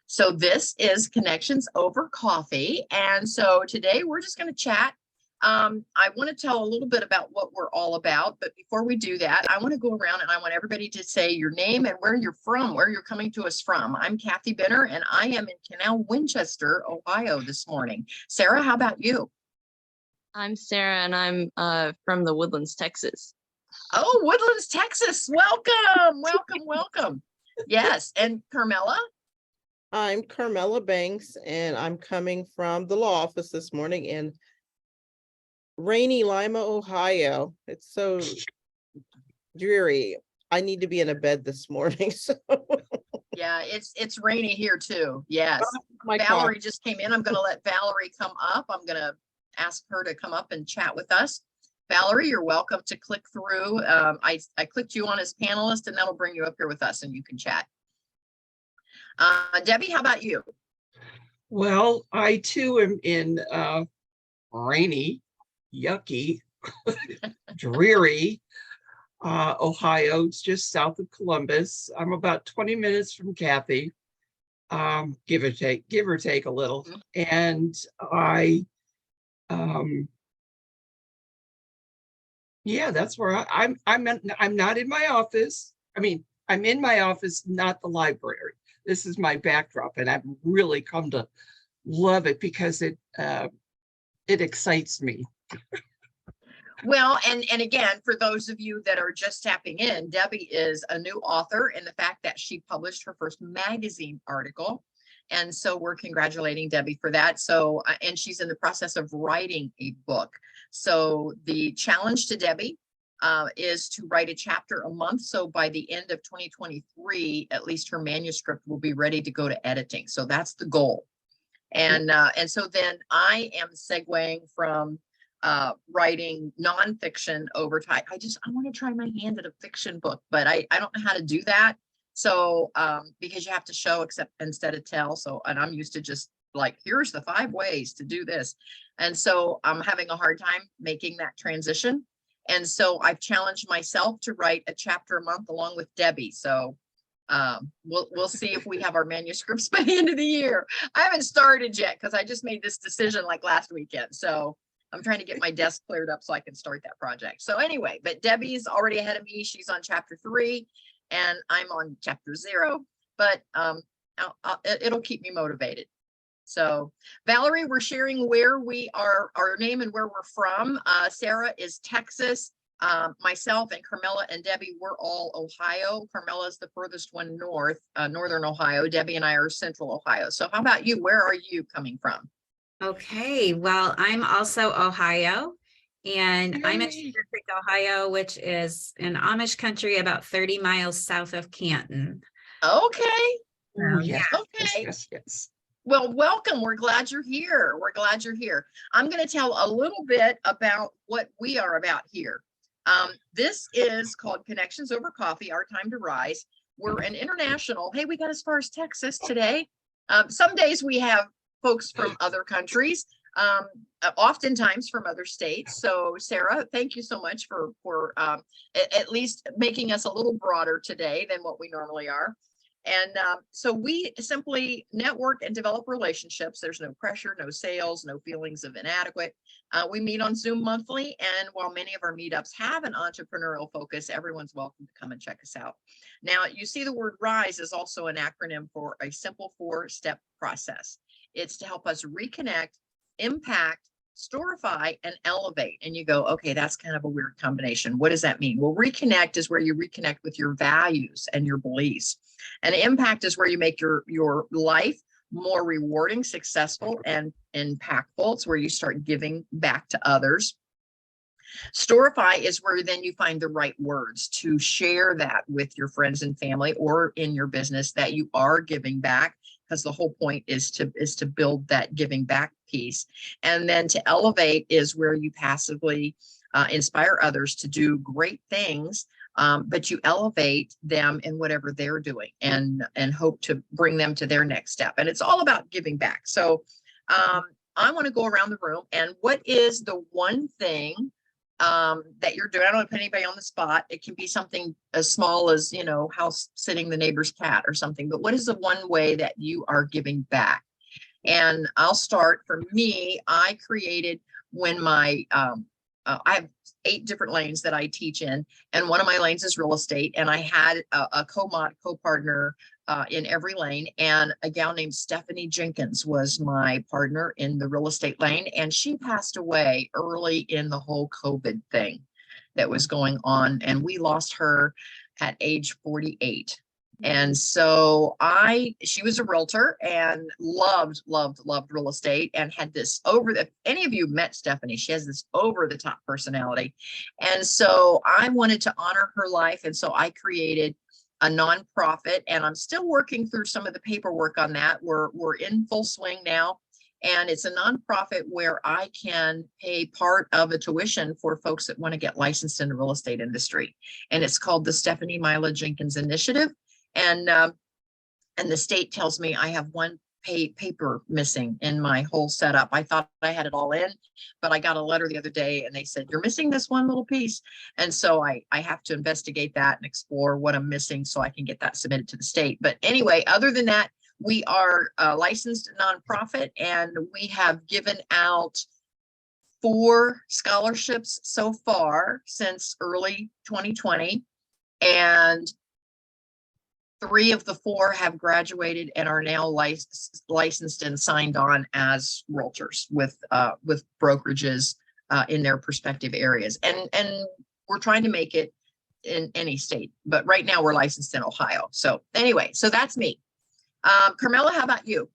So this is Connections Over Coffee. And so today we're just going to chat. I want to tell a little bit about what we're all about. But before we do that, I want to go around and I want everybody to say your name and where you're from, where you're coming to us from. I'm Kathy Benner, and I am in Canal Winchester, Ohio this morning. Sarah, how about you? I'm Sarah, and I'm from the Woodlands, Texas. Oh, Woodlands, Texas. Welcome, welcome, welcome. Yes. And Carmella? I'm Carmella Banks, and I'm coming from the law office this morning in rainy Lima, Ohio. It's so dreary. I need to be in a bed this morning. So Yeah, it's rainy here too. Yes. my Valerie just came in. I'm going to let Valerie come up. I'm going to ask her to come up and chat with us. Valerie, you're welcome to click through. I clicked you on as panelist, and that'll bring you up here with us and you can chat. Debbie, how about you? Well, I too am in rainy, yucky, dreary Ohio. It's just south of Columbus. I'm about 20 minutes from Kathy, give or take a little. And I, yeah, that's where I'm not in my office. I mean, I'm in my office, not the library. This is my backdrop, and I've really come to love it because it excites me. Well, and again, for those of you that are just tapping in, Debbie is a new author in the fact that she published her first magazine article. And so we're congratulating Debbie for that. So, and she's in the process of writing a book. So the challenge to Debbie is to write a chapter a month. So by the end of 2023, at least her manuscript will be ready to go to editing. So that's the goal. And so then I am segueing from writing nonfiction over time. I want to try my hand at a fiction book, but I don't know how to do that. So because you have to show instead of tell. So, and I'm used to just like, here's the 5 ways to do this. And so I'm having a hard time making that transition. And so I've challenged myself to write a chapter a month along with Debbie. So we'll see if we have our manuscripts by the end of the year. I haven't started yet because I just made this decision like last weekend. So I'm trying to get my desk cleared up so I can start that project. So anyway, but Debbie's already ahead of me. She's on chapter 3 and I'm on chapter 0, but it'll keep me motivated. So Valerie, we're sharing where we are, our name and where we're from. Sarah is Texas. Myself and Carmella and Debbie, we're all Ohio. Carmella is the furthest one north, northern Ohio. Debbie and I are central Ohio. So how about you? Where are you coming from? Okay, well, I'm also Ohio, and I'm in Cedar Creek, Ohio, which is in Amish country about 30 miles south of Canton. Okay. Oh, yeah. Okay. Yes. Well, welcome. We're glad you're here. We're glad you're here. I'm going to tell a little bit about what we are about here. This is called Connections Over Coffee, Our Time to Rise. We're an international, hey, we got as far as Texas today. Some days we have folks from other countries, oftentimes from other states. So Sarah, thank you so much for at least making us a little broader today than what we normally are. And so we simply network and develop relationships. There's no pressure, no sales, no feelings of inadequate. We meet on Zoom monthly. And while many of our meetups have an entrepreneurial focus, everyone's welcome to come and check us out. Now, you see the word RISE is also an acronym for a simple 4-step process. It's to help us reconnect, impact, storify, and elevate. And you go, okay, that's kind of a weird combination. What does that mean? Well, reconnect is where you reconnect with your values and your beliefs. And impact is where you make your life more rewarding, successful, and impactful. It's where you start giving back to others. Storify is where then you find the right words to share that with your friends and family or in your business that you are giving back, because the whole point is to build that giving back piece. And then to elevate is where you passively inspire others to do great things, but you elevate them in whatever they're doing and hope to bring them to their next step. And it's all about giving back. So I want to go around the room, and what is the one thing that you're doing. I don't want to put anybody on the spot. It can be something as small as, you know, house sitting the neighbor's cat or something, but what is the one way that you are giving back? And I'll start. For me, I created when my, I have 8 different lanes that I teach in, and one of my lanes is real estate. And I had a co-partner in every lane, and a gal named Stephanie Jenkins was my partner in the real estate lane. And she passed away early in the whole COVID thing that was going on. And we lost her at age 48. And so she was a realtor and loved real estate, and had this any of you met Stephanie, she has this over the top personality. And so I wanted to honor her life. And so I created a nonprofit, and I'm still working through some of the paperwork on that. We're in full swing now. And it's a nonprofit where I can pay part of a tuition for folks that want to get licensed in the real estate industry. And it's called the Stephanie Mila Jenkins Initiative. And the state tells me I have one paper missing in my whole setup. I thought I had it all in, but I got a letter the other day and they said, you're missing this one little piece. And so I have to investigate that and explore what I'm missing so I can get that submitted to the state. But anyway, other than that, we are a licensed nonprofit, and we have given out 4 scholarships so far since early 2020. And 3 of the 4 have graduated and are now licensed and signed on as realtors with brokerages in their respective areas. And we're trying to make it in any state, but right now we're licensed in Ohio. So anyway, so that's me. Carmella, how about you?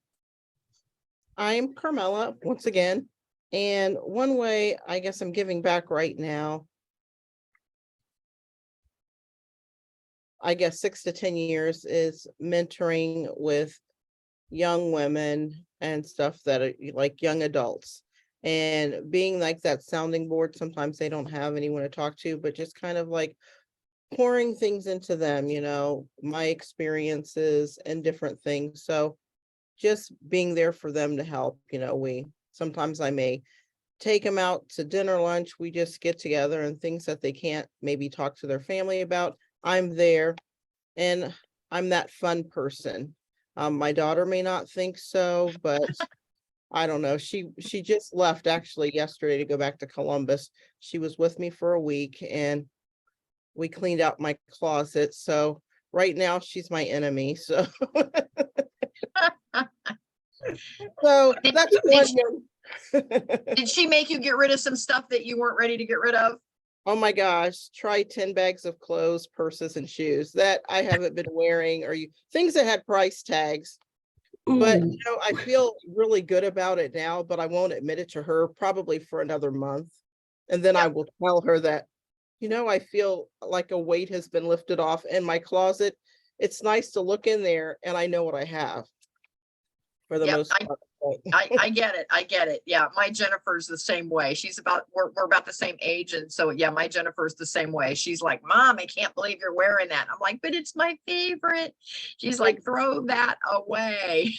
I'm Carmella once again. And one way I guess I'm giving back right now, I guess 6 to 10 years, is mentoring with young women and stuff that are like young adults, and being like that sounding board. Sometimes they don't have anyone to talk to, but just kind of like pouring things into them, you know, my experiences and different things. So just being there for them to help, you know, sometimes I may take them out to dinner, lunch, we just get together, and things that they can't maybe talk to their family about, I'm there, and I'm that fun person. My daughter may not think so, but I don't know. She just left actually yesterday to go back to Columbus. She was with me for a week, and we cleaned out my closet. So right now she's my enemy. So, so that's one. Did she make you get rid of some stuff that you weren't ready to get rid of? Oh my gosh, try 10 bags of clothes, purses, and shoes that I haven't been wearing, or things that had price tags. But you know, I feel really good about it now, but I won't admit it to her probably for another month. And then I will tell her that, you know, I feel like a weight has been lifted off in my closet. It's nice to look in there and I know what I have for the most part. I get it. I get it. Yeah. My Jennifer's the same way. We're about the same age. And so, yeah, my Jennifer's the same way. She's like, Mom, I can't believe you're wearing that. I'm like, but it's my favorite. She's like, throw that away.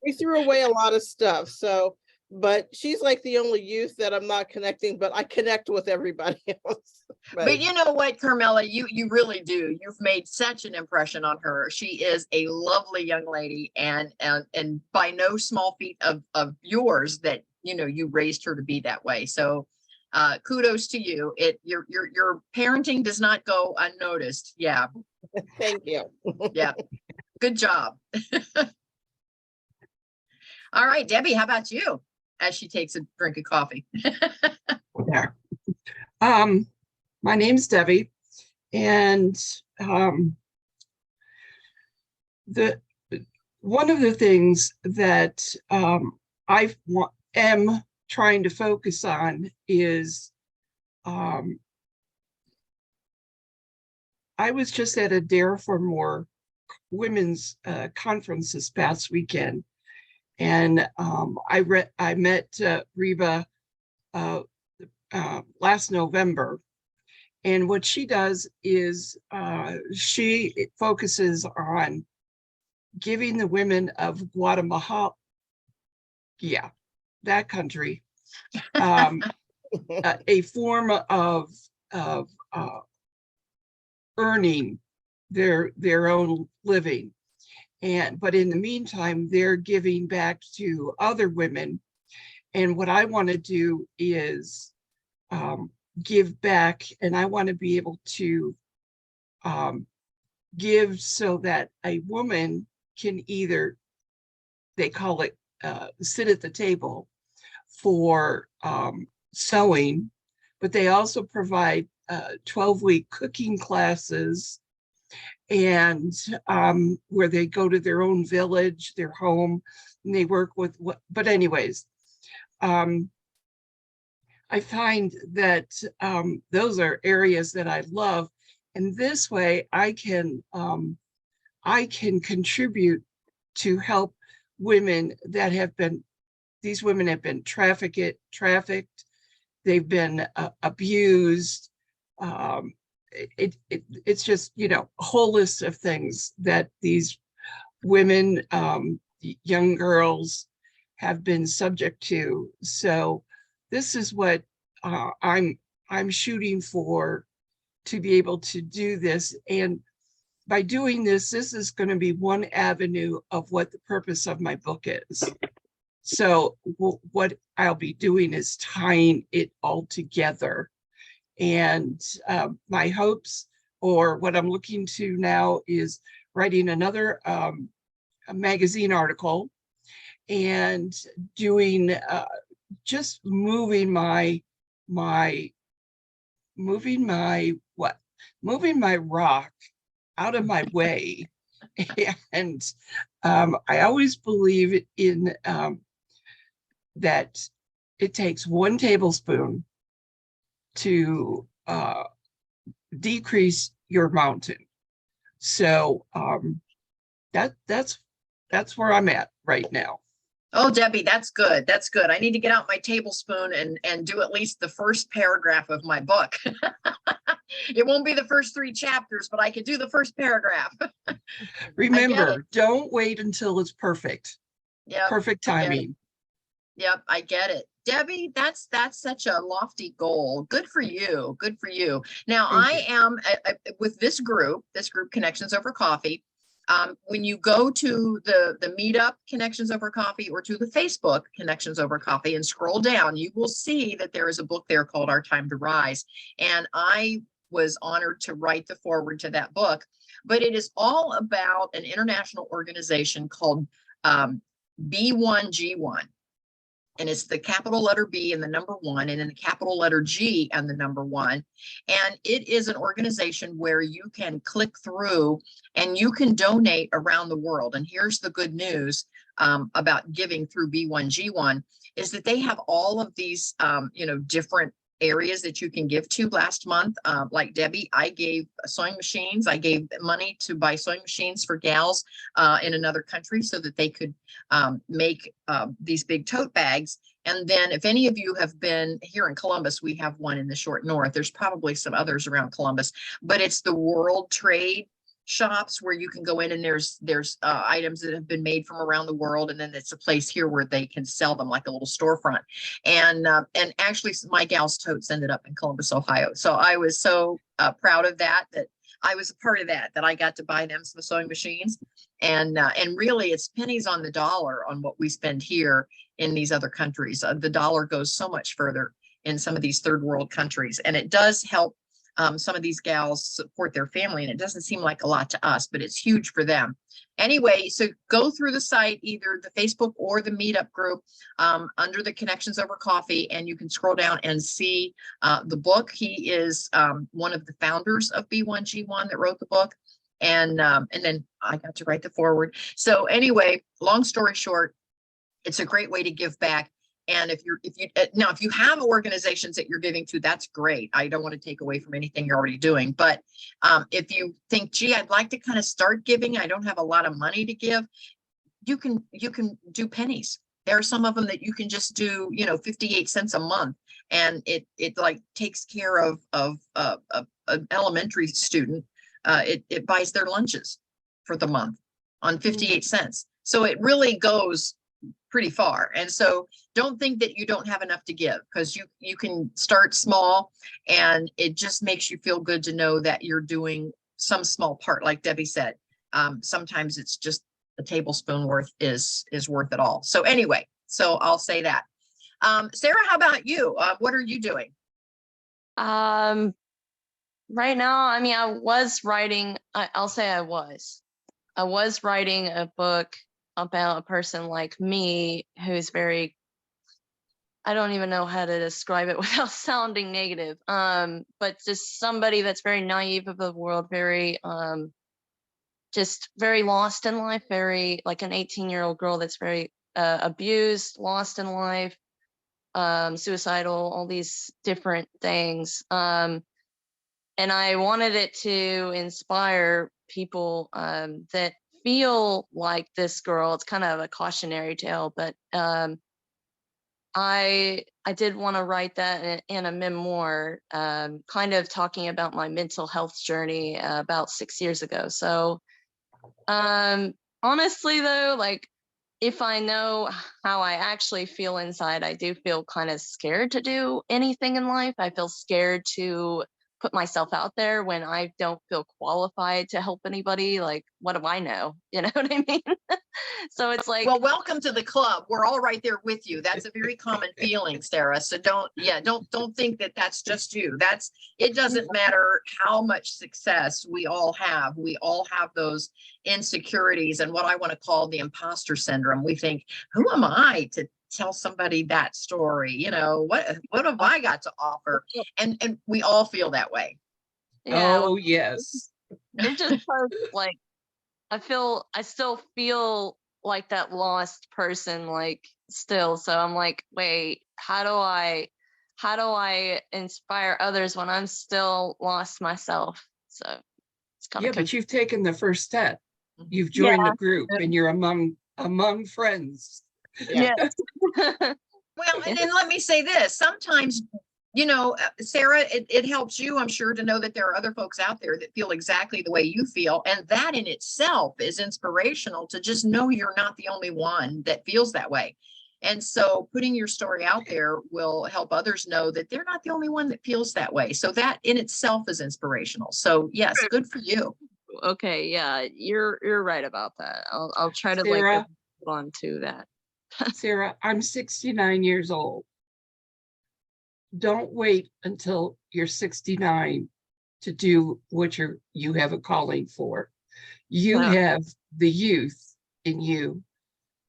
We threw away a lot of stuff. So, but she's like the only youth that I'm not connecting, but I connect with everybody else. But you know what, Carmella, you really do. You've made such an impression on her. She is a lovely young lady, and by no small feat of yours that, you know, you raised her to be that way. So kudos to you. Your parenting does not go unnoticed. Yeah. Thank you. Yeah. Good job. All right, Debbie, how about you? As she takes a drink of coffee. There. My name's Debbie, and one of the things that I am trying to focus on is I was just at a Dare for More women's conference this past weekend, and I met Reba last November. And what she does is she focuses on giving the women of Guatemala, that country, a form of earning their own living. But in the meantime, they're giving back to other women. And what I want to do is give back, and I want to be able to give so that a woman can either, they call it sit at the table for sewing, but they also provide 12-week cooking classes, and where they go to their own village, their home, and they work with what, but anyways, I find that those are areas that I love. And this way I can contribute to help women that have been, these women have been trafficked, they've been abused. It's just, you know, a whole list of things that these women, young girls have been subject to. So this is what I'm shooting for, to be able to do this. And by doing this, this is going to be one avenue of what the purpose of my book is. So what I'll be doing is tying it all together. And my hopes, or what I'm looking to now, is writing another a magazine article and doing just moving my rock out of my way. And I always believe in that it takes 1 tablespoon to decrease your mountain. So that's where I'm at right now. Oh, Debbie, that's good. That's good. I need to get out my tablespoon and do at least the first paragraph of my book. It won't be the first 3 chapters, but I could do the first paragraph. Remember, don't wait until it's perfect. Yeah. Perfect timing. Yep, I get it. Debbie, that's such a lofty goal. Good for you. Good for you. Now, Thank I am with this group Connections Over Coffee. When you go to the meetup Connections Over Coffee, or to the Facebook Connections Over Coffee, and scroll down, you will see that there is a book there called Our Time to Rise. And I was honored to write the foreword to that book. But it is all about an international organization called B1G1. And it's the capital letter B and the number 1, and then the capital letter G and the number 1. And it is an organization where you can click through and you can donate around the world. And here's the good news about giving through B1G1 is that they have all of these, different areas that you can give to. Last month, like Debbie, I gave sewing machines. I gave money to buy sewing machines for gals in another country so that they could make these big tote bags. And then if any of you have been here in Columbus, we have one in the short north. There's probably some others around Columbus, but it's the World Trade shops where you can go in and there's items that have been made from around the world, and then it's a place here where they can sell them like a little storefront. And actually my gal's totes ended up in Columbus, Ohio. So I was so proud of that I was a part of that I got to buy them some sewing machines. And really it's pennies on the dollar on what we spend here in these other countries. The dollar goes so much further in some of these third world countries, and it does help some of these gals support their family, and it doesn't seem like a lot to us, but it's huge for them. Anyway, so go through the site, either the Facebook or the meetup group under the Connections Over Coffee, and you can scroll down and see the book. He is one of the founders of B1G1 that wrote the book, and then I got to write the foreword. So anyway, long story short, it's a great way to give back. And if you have organizations that you're giving to, that's great. I don't want to take away from anything you're already doing. But if you think, gee, I'd like to kind of start giving, I don't have a lot of money to give, you can do pennies. There are some of them that you can just do, 58 cents a month. And it like takes care of an elementary student. It buys their lunches for the month on 58 cents. So it really goes pretty far. And so don't think that you don't have enough to give, because you can start small, and it just makes you feel good to know that you're doing some small part. Like Debbie said, sometimes it's just a tablespoon worth is worth it all. So anyway, so I'll say that. Sarah, how about you? What are you doing? Right now, I mean, I was writing, I'll say I was writing a book about a person like me who's very, I don't even know how to describe it without sounding negative. But just somebody that's very naive of the world, very, just very lost in life, very like an 18-year-old girl that's very abused, lost in life, suicidal, all these different things. And I wanted it to inspire people that feel like this girl. It's kind of a cautionary tale, but I did want to write that in a memoir, kind of talking about my mental health journey about 6 years ago. So honestly, though, like, if I know how I actually feel inside, I do feel kind of scared to do anything in life. I feel scared to put myself out there when I don't feel qualified to help anybody. Like, what do I know? You know what I mean? So it's like, Well, welcome to the club. We're all right there with you. That's a very common feeling, Sarah. So don't think that that's just you. It doesn't matter how much success we all have. We all have those insecurities and what I want to call the imposter syndrome. We think, who am I to tell somebody that story? You know, what have I got to offer? And we all feel that way. yeah, Oh, yes. it's just like, I still feel like that lost person, like, still. So I'm like, wait, how do I inspire others when I'm still lost myself? So it's kind Yeah, of but you've taken the first step. You've Yeah. joined the group and you're among friends. Yeah. Well, and then let me say this, sometimes, Sarah, it helps you, I'm sure, to know that there are other folks out there that feel exactly the way you feel. And that in itself is inspirational, to just know you're not the only one that feels that way. And so putting your story out there will help others know that they're not the only one that feels that way. So that in itself is inspirational. So yes, good for you. Okay, yeah, you're right about that. I'll try to like Sarah, hold on to that. Sarah, I'm 69 years old. Don't wait until you're 69 to do what you have a calling for. You Wow. have the youth in you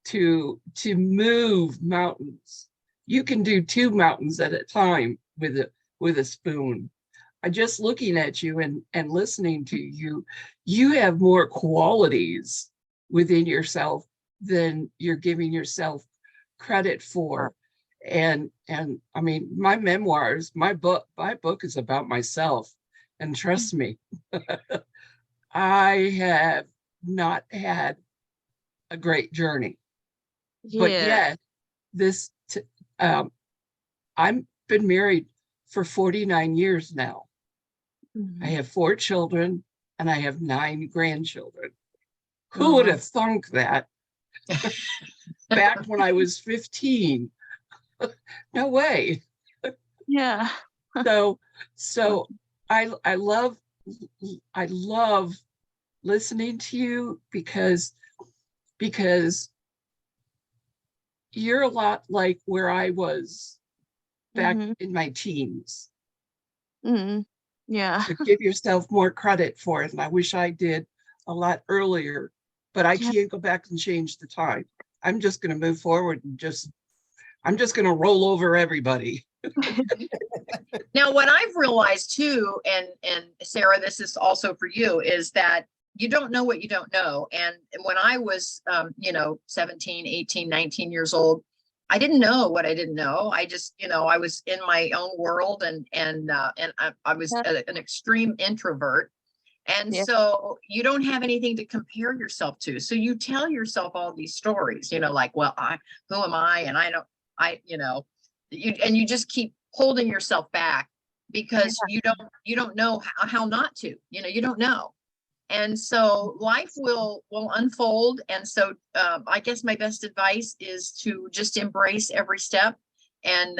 to move mountains. You can do 2 mountains at a time with a spoon. I just looking at you and listening to you, you have more qualities within yourself than you're giving yourself credit for. And I mean, my memoirs, my book is about myself. And trust me, I have not had a great journey. But Yeah. yet, I've been married for 49 years now. I have 4 children and I have 9 grandchildren. Who would have thunk that back when I was 15? No way. Yeah. So I love listening to you because you're a lot like where I was back in my teens. Yeah. So give yourself more credit for it. And I wish I did a lot earlier, but I can't go back and change the time. I'm just going to move forward and I'm just going to roll over everybody. Now, what I've realized too, and Sarah, this is also for you, is that you don't know what you don't know. And when I was, 17, 18, 19 years old, I didn't know what I didn't know. I just, I was in my own world, and I was an extreme introvert. And so you don't have anything to compare yourself to. So you tell yourself all these stories, like, well, who am I? And you just keep holding yourself back because you don't know how not to, you don't know. And so life will unfold. And so I guess my best advice is to just embrace every step and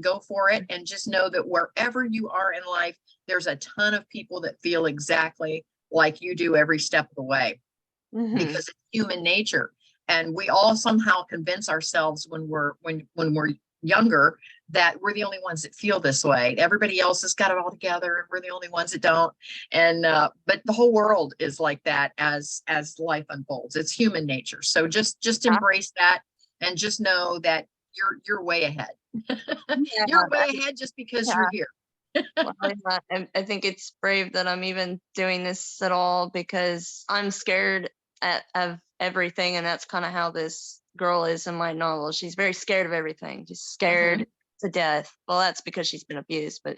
go for it. And just know that wherever you are in life, there's a ton of people that feel exactly like you do every step of the way, because it's human nature. And we all somehow convince ourselves when we're younger that we're the only ones that feel this way. Everybody else has got it all together and we're the only ones that don't. And but the whole world is like that as life unfolds. It's human nature. So just embrace that and just know that you're way ahead. You're way ahead just because you're here. Well, I think it's brave that I'm even doing this at all, because I'm scared of everything, and that's kind of how this girl is in my novel. She's very scared of everything, just scared to death. Well, that's because she's been abused, but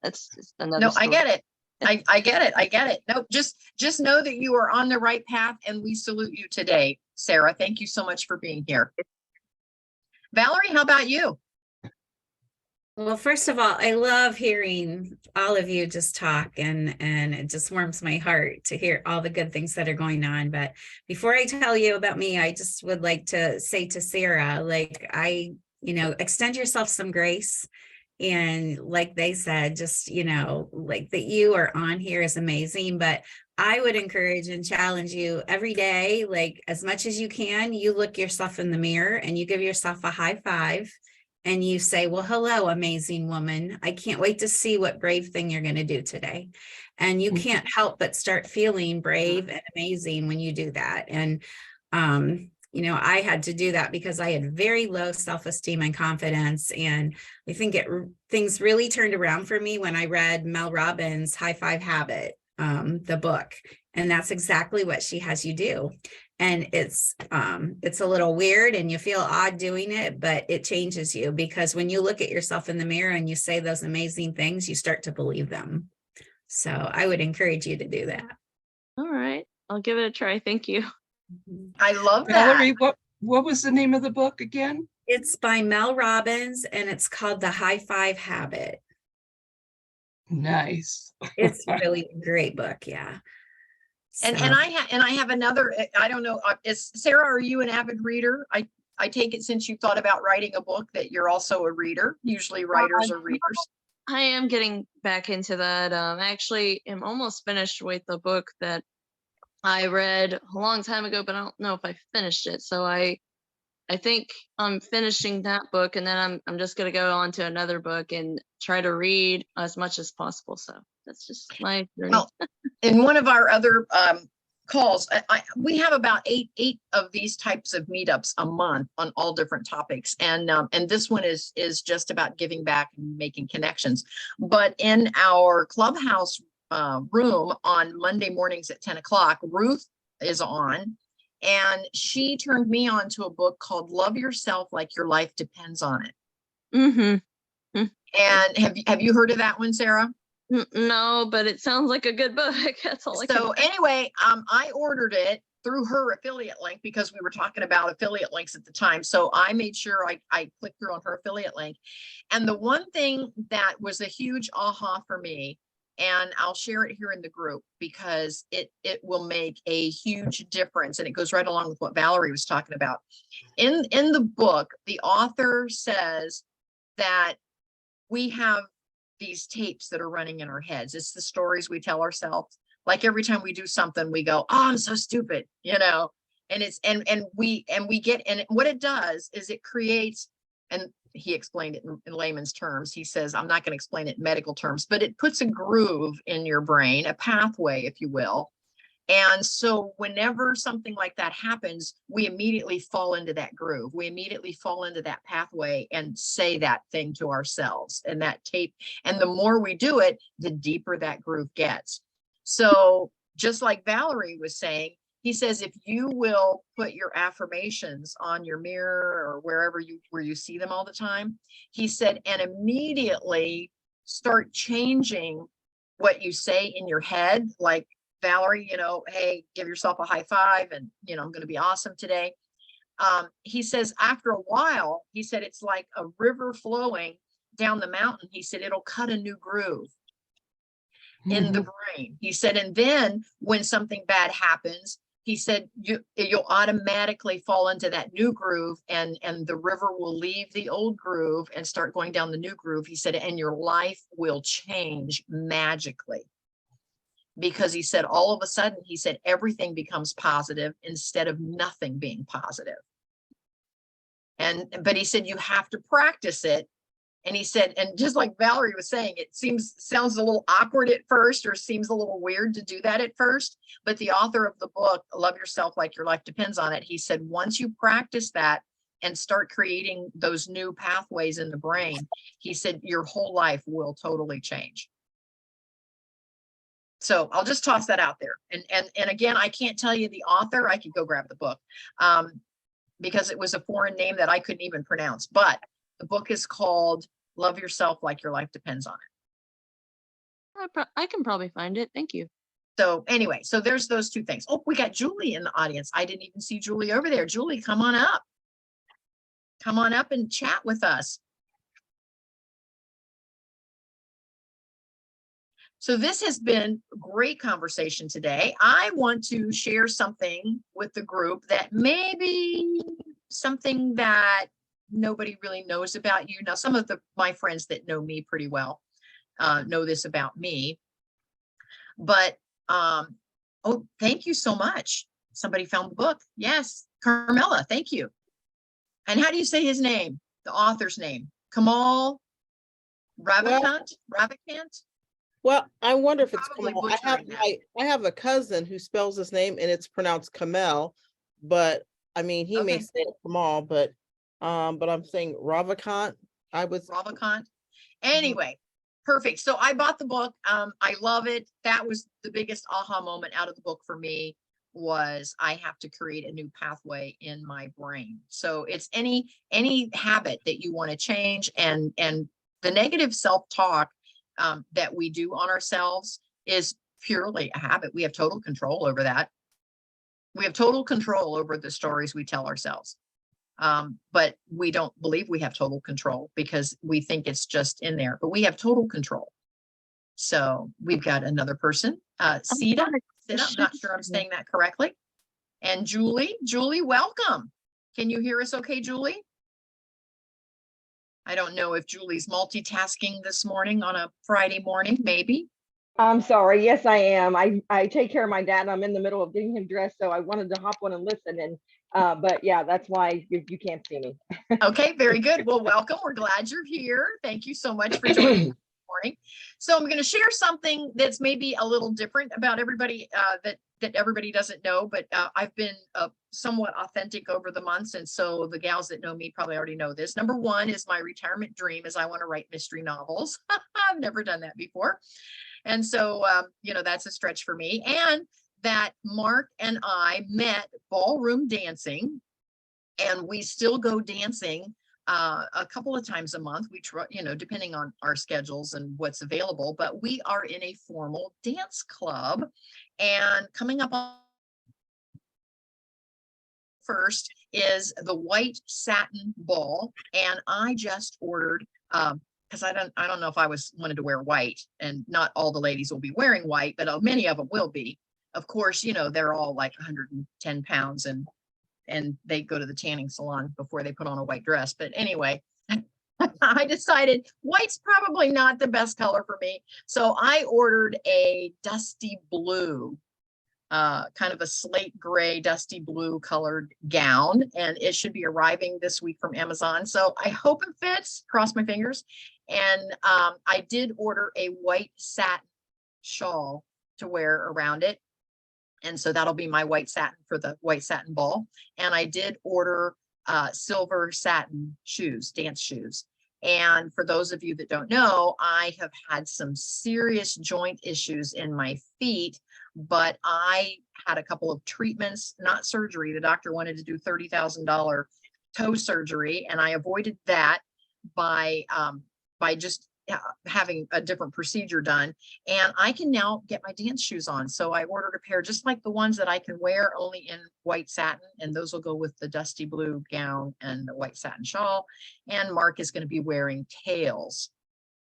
that's just another No, story. I get it. I get it. I get it. No, just know that you are on the right path, and we salute you today, Sarah. Thank you so much for being here. Valerie, how about you? Well, first of all, I love hearing all of you just talk, and it just warms my heart to hear all the good things that are going on. But before I tell you about me, I just would like to say to Sarah, like, extend yourself some grace. And like they said, just, like that you are on here is amazing. But I would encourage and challenge you every day, like as much as you can, you look yourself in the mirror and you give yourself a high five. And you say, well, hello, amazing woman. I can't wait to see what brave thing you're going to do today. And you can't help but start feeling brave and amazing when you do that. And, I had to do that because I had very low self-esteem and confidence. And I think things really turned around for me when I read Mel Robbins' High Five Habit, the book. And that's exactly what she has you do. And it's a little weird and you feel odd doing it, but it changes you, because when you look at yourself in the mirror and you say those amazing things, you start to believe them. So I would encourage you to do that. All right, I'll give it a try. Thank you. I love that. Valerie, what was the name of the book again? It's by Mel Robbins and it's called The High Five Habit. Nice. It's really a great book. Yeah. And I have another, I don't know, is Sarah, are you an avid reader? I take it since you thought about writing a book that you're also a reader. Usually writers are readers. I am getting back into that. I actually am almost finished with the book that I read a long time ago, but I don't know if I finished it. So I think I'm finishing that book, and then I'm just going to go on to another book and try to read as much as possible. So that's just my journey. Well, in one of our other calls, we have about eight of these types of meetups a month on all different topics, and this one is just about giving back and making connections. But in our clubhouse room on Monday mornings at 10 o'clock, Ruth is on, and she turned me on to a book called Love Yourself Like Your Life Depends on It. And have you heard of that one, Sarah? No, but it sounds like a good book. That's all I can. So anyway, I ordered it through her affiliate link because we were talking about affiliate links at the time. So I made sure I clicked through on her affiliate link. And the one thing that was a huge aha for me, and I'll share it here in the group because it will make a huge difference. And it goes right along with what Valerie was talking about. In the book, the author says that we have these tapes that are running in our heads. It's the stories we tell ourselves. Like every time we do something, we go, oh, I'm so stupid, and it's, and we get, and what it does is it creates, and he explained it in layman's terms. He says, I'm not going to explain it in medical terms, but it puts a groove in your brain, a pathway, if you will. And so whenever something like that happens, we immediately fall into that groove. We immediately fall into that pathway and say that thing to ourselves, and that tape. And the more we do it, the deeper that groove gets. So just like Valerie was saying, he says, if you will put your affirmations on your mirror or wherever where you see them all the time, he said, and immediately start changing what you say in your head, like, Valerie, hey, give yourself a high five and, I'm going to be awesome today. He says, after a while, he said, it's like a river flowing down the mountain. He said, it'll cut a new groove. in the brain. He said, and then when something bad happens, he said, you'll automatically fall into that new groove, and the river will leave the old groove and start going down the new groove. He said, and your life will change magically. Because he said, all of a sudden, he said, everything becomes positive instead of nothing being positive. But he said, you have to practice it. And he said, and just like Valerie was saying, it sounds a little awkward at first, or seems a little weird to do that at first. But the author of the book, Love Yourself Like Your Life Depends on It, he said, once you practice that and start creating those new pathways in the brain, he said, your whole life will totally change. So I'll just toss that out there. And again, I can't tell you the author. I could go grab the book because it was a foreign name that I couldn't even pronounce. But the book is called Love Yourself Like Your Life Depends on It. I can probably find it. Thank you. So anyway, so there's those two things. Oh, we got Julie in the audience. I didn't even see Julie over there. Julie, come on up. Come on up and chat with us. So this has been a great conversation today. I want to share something with the group that may be something that nobody really knows about you. Now, some of my friends that know me pretty well know this about me. But, oh, thank you so much. Somebody found the book. Yes, Carmella, thank you. And how do you say his name? The author's name? Kamal Ravikant? Ravikant? Well, I wonder if it's Probably Kamal. butchering that. I have a cousin who spells his name and it's pronounced Kamel, but I mean he may Okay. say it Kamal, but I'm saying Ravikant. Ravikant. Anyway, perfect. So I bought the book. I love it. That was the biggest aha moment out of the book for me, was I have to create a new pathway in my brain. So it's any habit that you want to change, and the negative self-talk that we do on ourselves is purely a habit. We have total control over that. We have total control over the stories we tell ourselves. But we don't believe we have total control because we think it's just in there, but we have total control. So we've got another person, Sita, I'm not sure I'm saying that correctly. And Julie, welcome. Can you hear us okay, Julie? I don't know if Julie's multitasking this morning on a Friday morning, maybe. I'm sorry. Yes, I am. I take care of my dad and I'm in the middle of getting him dressed. So I wanted to hop on and listen. And but yeah, that's why you can't see me. Okay, very good. Well, welcome. We're glad you're here. Thank you so much for joining us this morning. So I'm going to share something that's maybe a little different about everybody that everybody doesn't know, but I've been somewhat authentic over the months. And so the gals that know me probably already know this. Number one is my retirement dream is I want to write mystery novels. I've never done that before. And so, that's a stretch for me. And that Mark and I met ballroom dancing, and we still go dancing a couple of times a month. We try, depending on our schedules and what's available, but we are in a formal dance club. And coming up on first is the white satin ball. And I just ordered, because I don't know if I wanted to wear white, and not all the ladies will be wearing white, but many of them will be. Of course, they're all like 110 pounds and they go to the tanning salon before they put on a white dress. But anyway, I decided white's probably not the best color for me. So I ordered a dusty blue, kind of a slate gray, dusty blue colored gown, and it should be arriving this week from Amazon. So I hope it fits, cross my fingers. And I did order a white satin shawl to wear around it. And so that'll be my white satin for the white satin ball. And I did order silver satin shoes, dance shoes. And for those of you that don't know, I have had some serious joint issues in my feet, but I had a couple of treatments, not surgery. The doctor wanted to do $30,000 toe surgery, and I avoided that by just having a different procedure done. And I can now get my dance shoes on. So I ordered a pair just like the ones that I can wear, only in white satin, and those will go with the dusty blue gown and the white satin shawl. And Mark is going to be wearing tails.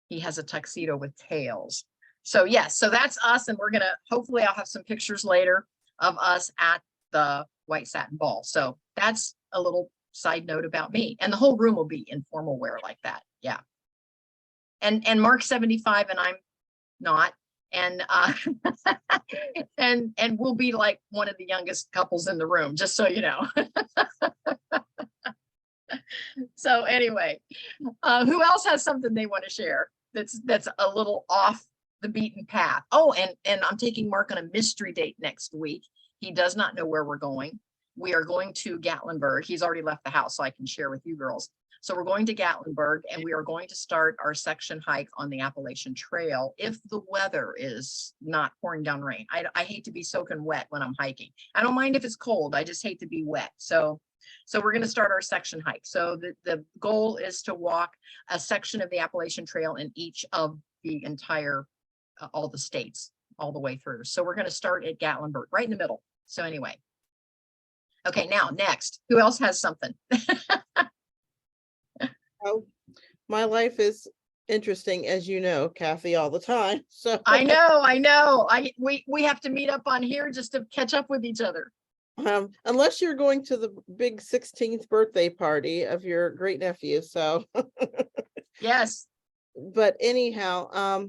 He has a tuxedo with tails. So yes, so that's us, and we're gonna, hopefully I'll have some pictures later of us at the white satin ball. So that's a little side note about me, and the whole room will be in formal wear like that. Yeah. And Mark's 75 and I'm not. And and we'll be like one of the youngest couples in the room, just so you know. So anyway, who else has something they want to share that's a little off the beaten path? Oh, and I'm taking Mark on a mystery date next week. He does not know where we're going. We are going to Gatlinburg. He's already left the house, so I can share with you girls. So we're going to Gatlinburg, and we are going to start our section hike on the Appalachian Trail if the weather is not pouring down rain. I hate to be soaking wet when I'm hiking. I don't mind if it's cold. I just hate to be wet. So we're going to start our section hike. So the goal is to walk a section of the Appalachian Trail in each of the entire, all the states, all the way through. So we're going to start at Gatlinburg, right in the middle. So anyway. Okay, now next, who else has something? Oh, my life is interesting, as you know, Kathy, all the time. So I know. We have to meet up on here just to catch up with each other. unless you're going to the big 16th birthday party of your great nephew. So Yes. but anyhow,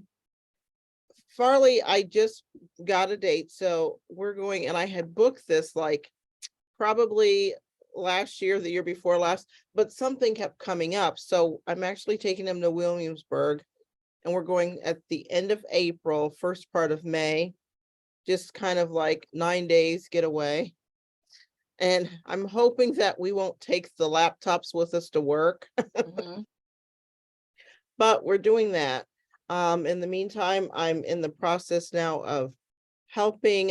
Farley, I just got a date. So we're going, and I had booked this like probably last year, the year before last, but something kept coming up. So I'm actually taking him to Williamsburg, and we're going at the end of April, first part of May, just kind of like 9 days getaway. And I'm hoping that we won't take the laptops with us to work, Mhm. but we're doing that. In the meantime, I'm in the process now of helping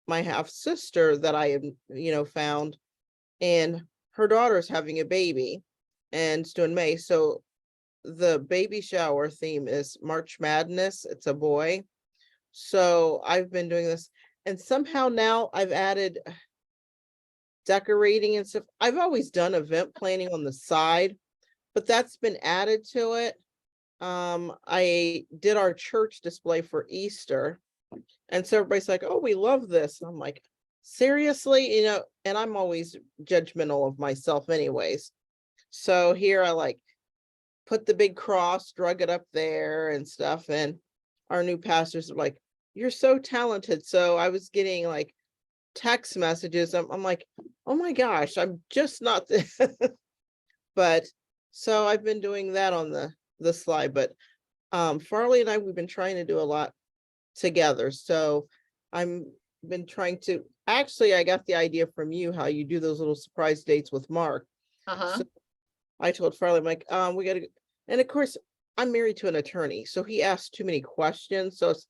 my half sister that I have, found, and her daughter's having a baby, and it's due in May. So the baby shower theme is March Madness. It's a boy. So I've been doing this, and somehow now I've added decorating and stuff. I've always done event planning on the side, but that's been added to it. I did our church display for Easter, and so everybody's like, oh, we love this. And I'm like, seriously, and I'm always judgmental of myself anyways. So here I like put the big cross, drug it up there and stuff. And our new pastors are like, you're so talented. So I was getting like text messages. I'm like, oh my gosh, I'm just not this. But so I've been doing that on the slide. But Farley and we've been trying to do a lot together. So I'm been trying to, actually, I got the idea from you, how you do those little surprise dates with Mark. Uh-huh. So I told Farley, I'm like, we gotta, and of course, I'm married to an attorney, so he asks too many questions. So it's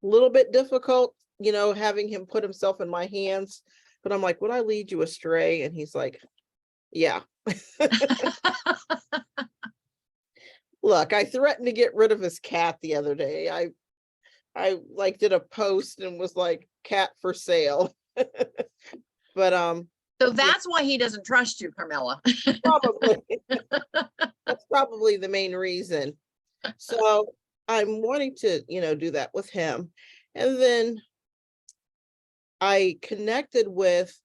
a little bit difficult, having him put himself in my hands. But I'm like, would I lead you astray? And he's like, yeah. Look, I threatened to get rid of his cat the other day. I like did a post and was like, cat for sale. But So that's why he doesn't trust you, Carmella. probably that's probably the main reason. So I'm wanting to, do that with him. And then I connected with,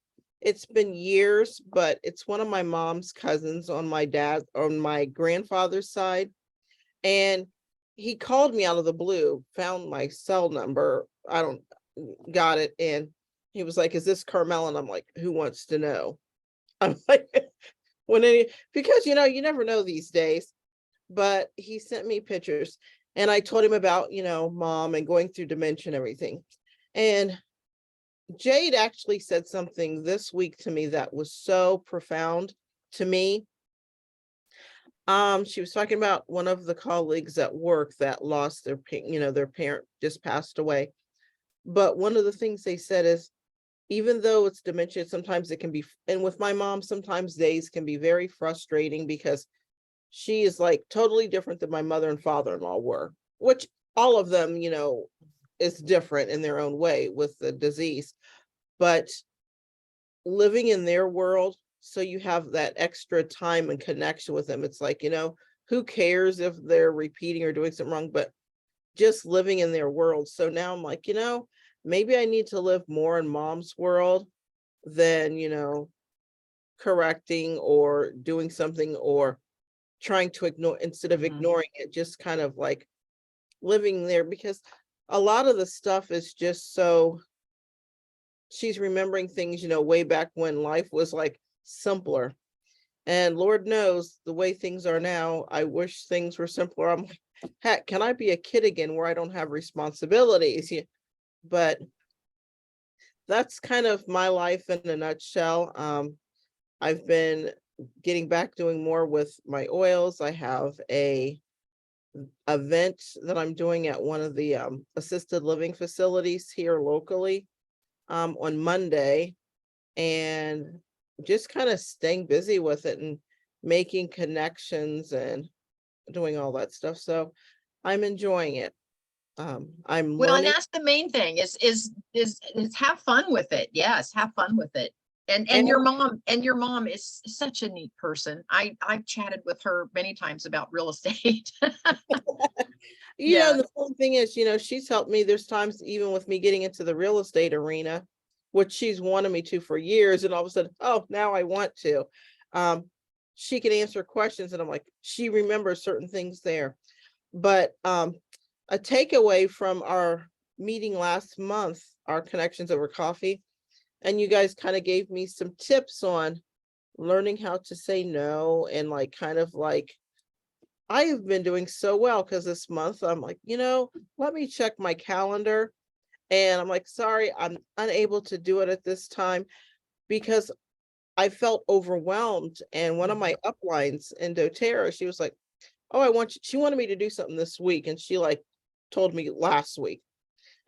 it's been years, but it's one of my mom's cousins on my grandfather's side. And he called me out of the blue, found my cell number. Got it. And he was like, is this Carmella? And I'm like, who wants to know? I'm like, because you never know these days. But he sent me pictures, and I told him about, mom and going through dementia and everything. And Jade actually said something this week to me that was so profound to me. She was talking about one of the colleagues at work that lost their parent just passed away. But one of the things they said is, even though it's dementia, sometimes it can be, and with my mom, sometimes days can be very frustrating because she is like totally different than my mother and father-in-law were, which all of them, is different in their own way with the disease, but living in their world, so you have that extra time and connection with them. It's like, who cares if they're repeating or doing something wrong, but just living in their world. So now I'm like, maybe I need to live more in mom's world than, correcting or doing something or trying to ignore, instead of ignoring it, just kind of like living there, because a lot of the stuff is just so, she's remembering things, way back when life was like simpler. And Lord knows the way things are now, I wish things were simpler. I'm like, heck, can I be a kid again where I don't have responsibilities? But that's kind of my life in a nutshell. I've been getting back doing more with my oils. I have a event that I'm doing at one of the assisted living facilities here locally on Monday, and just kind of staying busy with it and making connections and doing all that stuff. So I'm enjoying it. I'm Well, and learning. that's the main thing is have fun with it. Yes, have fun with it. And And- your mom is such a neat person. I've chatted with her many times about real estate. Yeah. The fun thing is, she's helped me. There's times even with me getting into the real estate arena, which she's wanted me to for years, and all of a sudden, oh, now I want to. She can answer questions, and I'm like, she remembers certain things there. But a takeaway from our meeting last month, our connections over coffee, and you guys kind of gave me some tips on learning how to say no, and like kind of like, I have been doing so well because this month I'm like, let me check my calendar. And I'm like, sorry, I'm unable to do it at this time because I felt overwhelmed. And one of my uplines in doTERRA, she was like, oh, she wanted me to do something this week. And she like told me last week.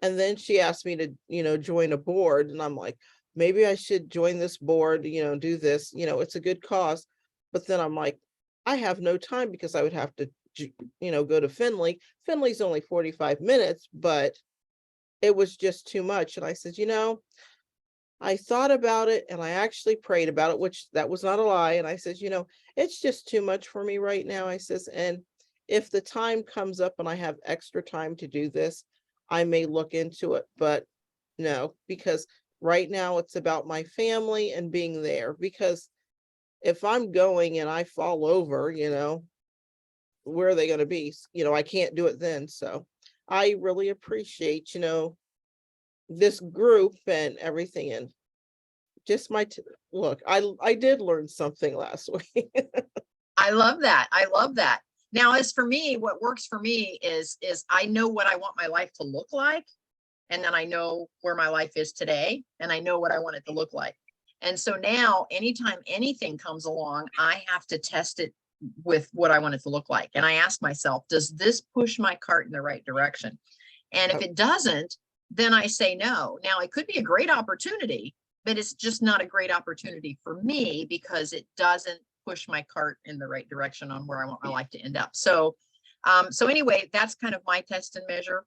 And then she asked me to, join a board. And I'm like, maybe I should join this board, do this, it's a good cause. But then I'm like, I have no time because I would have to, go to Findlay. Findlay's only 45 minutes, but it was just too much. And I said, I thought about it and I actually prayed about it, which that was not a lie. And I said, it's just too much for me right now. I says, and if the time comes up and I have extra time to do this, I may look into it, but no, because right now it's about my family and being there. Because if I'm going and I fall over, where are they going to be? I can't do it then. So I really appreciate, this group and everything. And just look, I did learn something last week. I love that. I love that. Now, as for me, what works for me is I know what I want my life to look like. And then I know where my life is today, and I know what I want it to look like. And so now anytime anything comes along, I have to test it with what I want it to look like. And I ask myself, does this push my cart in the right direction? And if it doesn't, then I say no. Now, it could be a great opportunity, but it's just not a great opportunity for me because it doesn't push my cart in the right direction on where I want my life to end up. So, so anyway, that's kind of my test and measure.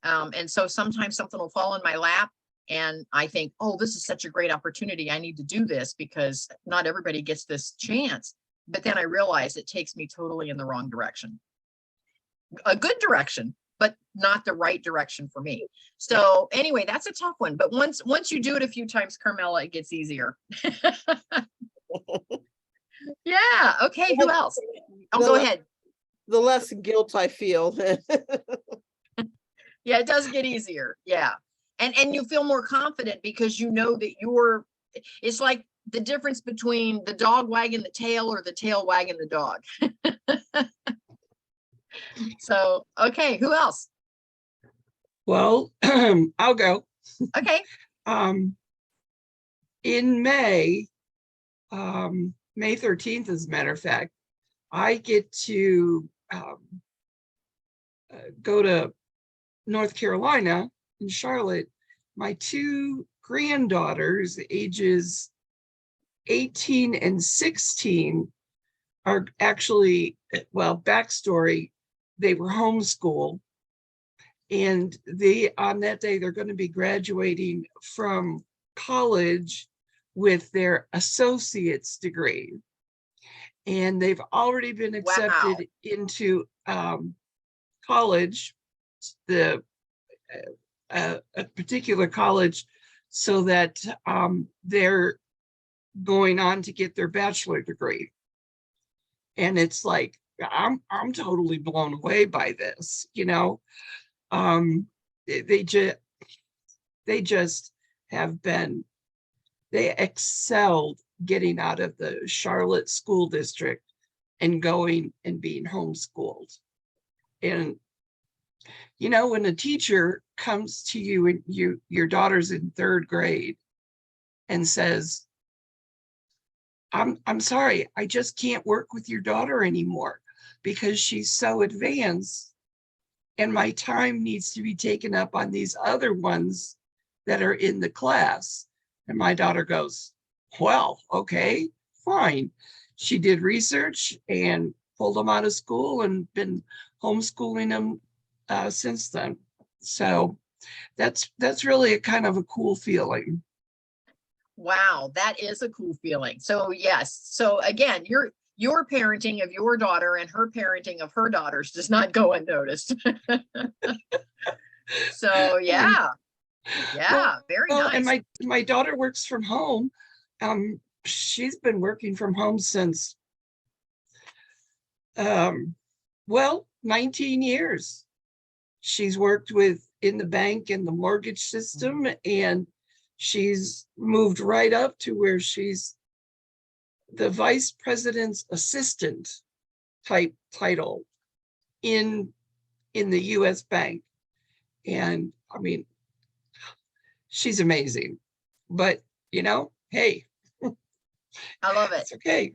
And so sometimes something will fall in my lap and I think, oh, this is such a great opportunity. I need to do this because not everybody gets this chance. But then I realize it takes me totally in the wrong direction. A good direction, but not the right direction for me. So anyway, that's a tough one. But once you do it a few times, Carmella, it gets easier. Yeah. Okay. Who else? Oh, go ahead. The less guilt I feel. Yeah, it does get easier. Yeah. And you feel more confident because you know that it's like the difference between the dog wagging the tail or the tail wagging the dog. So, okay, who else? Well, I'll go. Okay. In May, May 13th, as a matter of fact, I get to go to North Carolina in Charlotte. My two granddaughters, ages 18 and 16, are actually, well, backstory, they were homeschooled. And on that day, they're going to be graduating from college with their associate's degree. And they've already been accepted into college. the a particular college so that they're going on to get their bachelor degree. And it's like, I'm totally blown away by this, you know. They just have been, they excelled getting out of the Charlotte school district and going and being homeschooled. And you know, when a teacher comes to you and your daughter's in 3rd grade and says, I'm sorry, I just can't work with your daughter anymore because she's so advanced and my time needs to be taken up on these other ones that are in the class. And my daughter goes, well, okay, fine. She did research and pulled them out of school and been homeschooling them since then. So that's really a kind of a cool feeling. Wow, that is a cool feeling. So yes, so again, your parenting of your daughter and her parenting of her daughters does not go unnoticed. So yeah, very Well, nice. and my daughter works from home. She's been working from home since well, 19 years. She's worked in the bank and the mortgage system, and she's moved right up to where she's the vice president's assistant type title in the US bank. And I mean, she's amazing. But you know, hey, I love it. it's okay.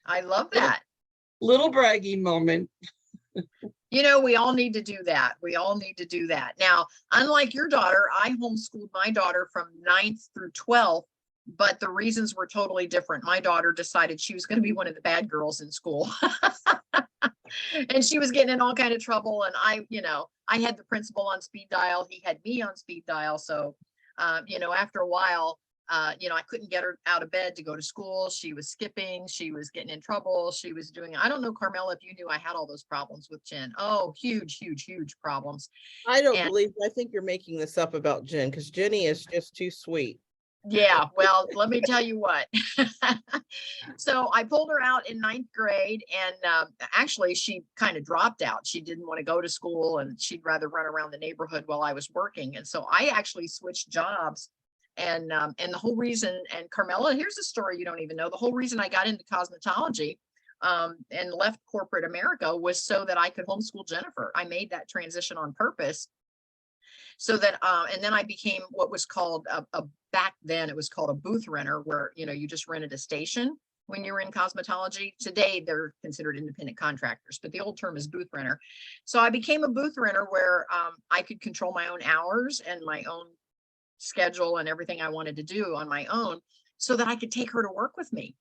I love that. Little bragging moment. You know, we all need to do that. We all need to do that. Now, unlike your daughter, I homeschooled my daughter from 9th through 12th, but the reasons were totally different. My daughter decided she was going to be one of the bad girls in school. And she was getting in all kind of trouble. And I had the principal on speed dial. He had me on speed dial. So, after a while, I couldn't get her out of bed to go to school. She was skipping. She was getting in trouble. She was doing, I don't know, Carmella, if you knew I had all those problems with Jen. Oh, huge, huge, huge problems. I don't And- believe, I think you're making this up about Jen because Jenny is just too sweet. Yeah, well, let me tell you what. So I pulled her out in 9th grade, and actually she kind of dropped out. She didn't want to go to school, and she'd rather run around the neighborhood while I was working. And so I actually switched jobs. And the whole reason, and Carmella, here's a story you don't even know. The whole reason I got into cosmetology and left corporate America was so that I could homeschool Jennifer. I made that transition on purpose. So that, and then I became what was called back then it was called a booth renter, where, you just rented a station when you were in cosmetology. Today, they're considered independent contractors, but the old term is booth renter. So I became a booth renter where I could control my own hours and my own schedule and everything I wanted to do on my own so that I could take her to work with me.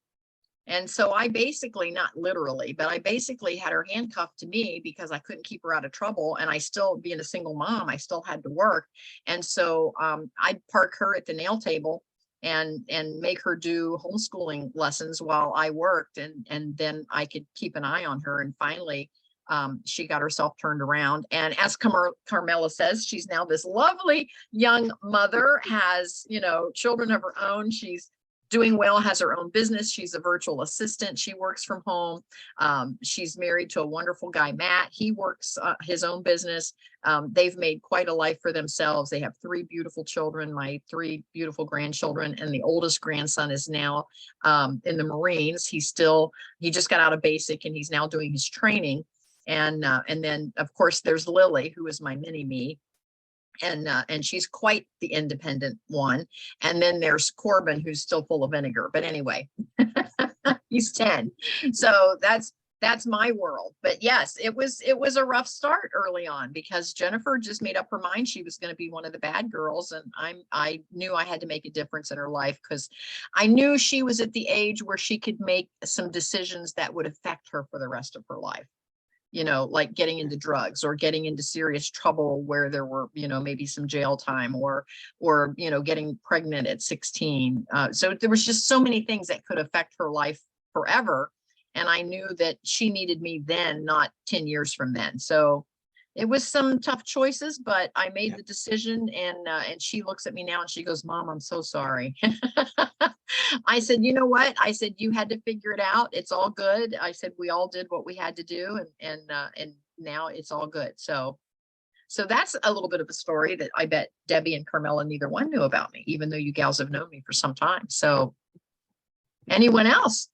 And so I basically, not literally, but I basically had her handcuffed to me because I couldn't keep her out of trouble. And I still, being a single mom, I still had to work. And so I'd park her at the nail table and make her do homeschooling lessons while I worked. And then I could keep an eye on her. And finally, she got herself turned around. And as Carmella says, she's now this lovely young mother, has, children of her own. She's doing well, has her own business. She's a virtual assistant. She works from home. She's married to a wonderful guy, Matt. He works his own business. They've made quite a life for themselves. They have 3 beautiful children, my 3 beautiful grandchildren, and the oldest grandson is now in the Marines. He just got out of basic and he's now doing his training. And then of course there's Lily, who is my mini me. And she's quite the independent one. And then there's Corbin, who's still full of vinegar. But anyway, he's 10. So that's my world. But yes, it was a rough start early on because Jennifer just made up her mind she was going to be one of the bad girls. And I knew I had to make a difference in her life because I knew she was at the age where she could make some decisions that would affect her for the rest of her life. Like getting into drugs or getting into serious trouble where there were, maybe some jail time or, getting pregnant at 16. So there was just so many things that could affect her life forever. And I knew that she needed me then, not 10 years from then. So it was some tough choices, but I made Yeah. the decision, and she looks at me now and she goes, Mom, I'm so sorry. I said, you know what? I said, you had to figure it out. It's all good. I said, we all did what we had to do, and now it's all good. So that's a little bit of a story that I bet Debbie and Carmella, neither one knew about me, even though you gals have known me for some time. So anyone else?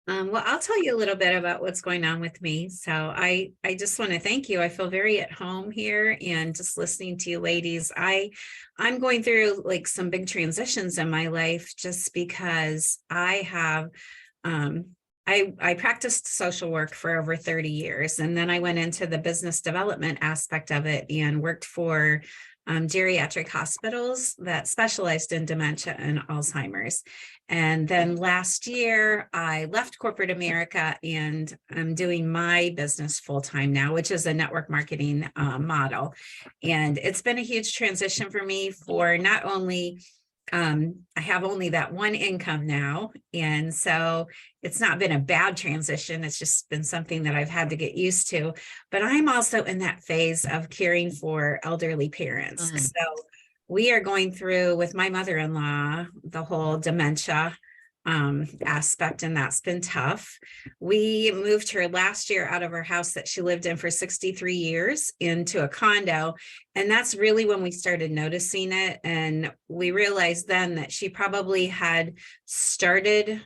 Well, I'll tell you a little bit about what's going on with me. So I just want to thank you. I feel very at home here, and just listening to you ladies. I'm going through like some big transitions in my life, just because I have I practiced social work for over 30 years, and then I went into the business development aspect of it and worked for geriatric hospitals that specialized in dementia and Alzheimer's. And then last year, I left corporate America, and I'm doing my business full time now, which is a network marketing model. And it's been a huge transition for me. For not only I have only that one income now, and so it's not been a bad transition. It's just been something that I've had to get used to. But I'm also in that phase of caring for elderly parents. Mhm. So we are going through with my mother-in-law the whole dementia aspect, and that's been tough. We moved her last year out of her house that she lived in for 63 years into a condo, and that's really when we started noticing it. And we realized then that she probably had started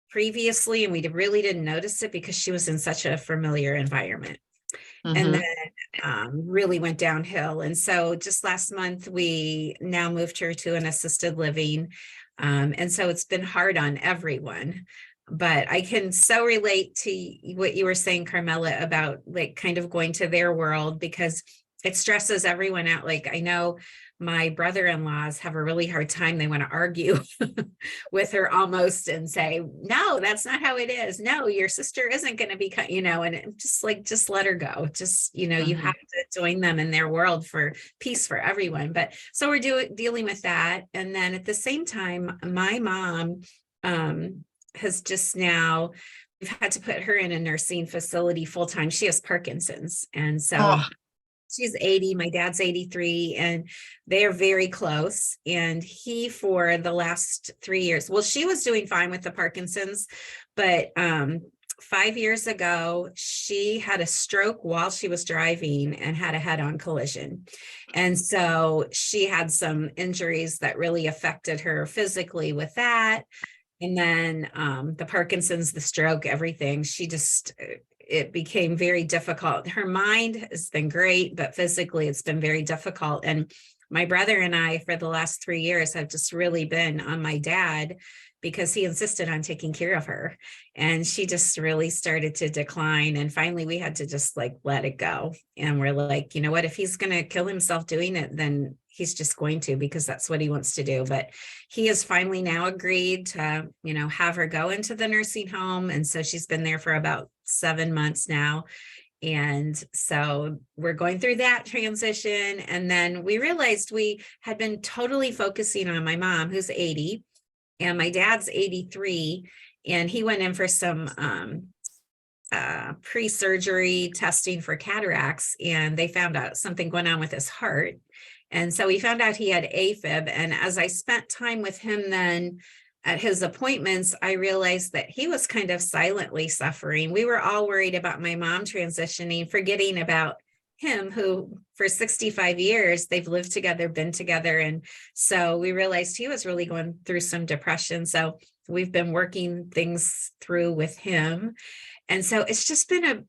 previously, and we really didn't notice it because she was in such a familiar environment. And Mhm. then really went downhill. And so just last month, we now moved her to an assisted living. And so it's been hard on everyone. But I can so relate to what you were saying, Carmella, about like kind of going to their world, because it stresses everyone out. Like I know my brother-in-laws have a really hard time. They want to argue with her almost and say, no, that's not how it is. No, your sister isn't going to be, and it just like, just let her go. Just, you Mhm. have to join them in their world for peace for everyone. But so we're dealing with that. And then at the same time, my mom has just now, we've had to put her in a nursing facility full time. She has Parkinson's. And so Oh, she's 80, my dad's 83, and they are very close. And he, for the last 3 years, well, she was doing fine with the Parkinson's, but 5 years ago, she had a stroke while she was driving and had a head-on collision. And so she had some injuries that really affected her physically with that. And then the Parkinson's, the stroke, everything, it became very difficult. Her mind has been great, but physically it's been very difficult. And my brother and I, for the last 3 years, have just really been on my dad because he insisted on taking care of her. And she just really started to decline. And finally, we had to just like let it go. And we're like, you know what, if he's going to kill himself doing it, then he's just going to, because that's what he wants to do. But he has finally now agreed to, have her go into the nursing home. And so she's been there for about 7 months now. And so we're going through that transition. And then we realized we had been totally focusing on my mom, who's 80, and my dad's 83. And he went in for some pre-surgery testing for cataracts, and they found out something going on with his heart. And so we found out he had AFib. And as I spent time with him then at his appointments, I realized that he was kind of silently suffering. We were all worried about my mom transitioning, forgetting about him, who for 65 years, they've lived together, been together. And so we realized he was really going through some depression. So we've been working things through with him. And so it's just been